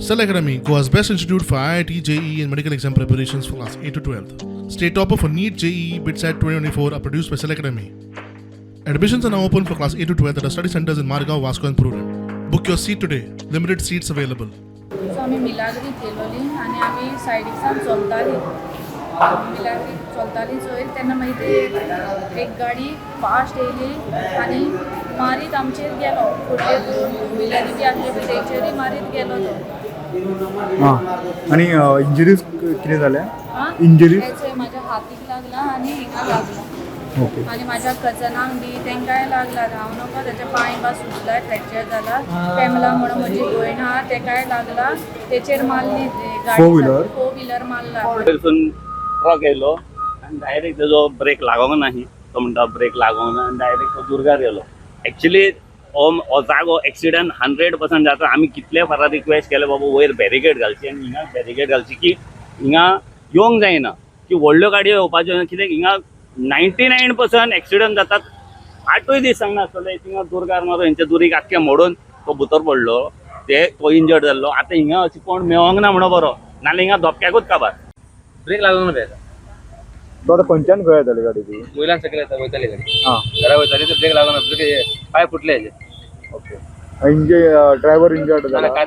Cell Academy, Goa's best institute for IIT, JEE and medical exam preparations for class 8 to 12th. State topper for NEET, JEE, BITSAT 2024 are produced by Cell Academy. Admissions are now open for class 8 to 12th at our study centers in Margao, Vasco and Purun. Book your seat today. Limited seats available. So आमी मिलाग्रीक गेलोली आनी आमी सायडीसान चलताली मिलाग्रीक चलताली चोय तेन्ना मागीर ते एक गाडी फास्ट येयली आनी मारीत आमचेर गेलो फुडले टू व्हिलरी बी आसले पळय तेंचेरूय मारीत गेलो तो. हां आणि इंजरीज किती झाल्या? आं इंजरीज तेचे म्हाज्या हातीक लागला आनी हिंगा लागला ओके. आनी म्हाज्या कजनांक बी तेंकाय लागला. हांव नकळो तेचे पांय बा सुजला फ्रॅक्चर जाला. पेमला म्हणून म्हजी भयण आहा तेकाय लागला. तेचेर मारली Four wheeler? फोर व्हिलर मारला. वयरसून ट्रक येयलो आनी डायरेक्ट तेजो ब्रेक लागोंक नाही. तो म्हणटा ब्रेक लागोंक ना आनी डायरेक्ट तो दुर्गार गेलो. एक्चुली हो जागो एक्सिडंट 100% जाता. आमी कितले फारा रिक्वेस्ट केले बाबा वयर बॅरिकेड घालची आनी हिंगा बॅरिकेड घालची की हिंगा येवंक जायना की व्हडल्यो गाडयो येवपाच्यो ना. कित्याक हिंगा 99% एक्सिडंट जातात. 8 दीस सांगनासतले थिंगा दुर्गार मारून हेंच्या दुरीक आख्खे मोडून तो भितर पडलो. तो इंजर्ड जाल्लो. आतां हिंगा अशें कोण मेळोंक ना म्हणून बरो नाल्यार हिंगा धोपक्याकूच काबार. ब्रेक लागूंक ना तेका. तो आता खंयच्यान खंय येताली गाडी ती? वयल्यान सकयल येता वयताली गाडी. हां घरा वयताली तर ब्रेक लागूंक ना. ब्रेक पाय फुटले हेजे. ओके. ड्रायव्हर इंजर्ड नाल्यार झाला. काय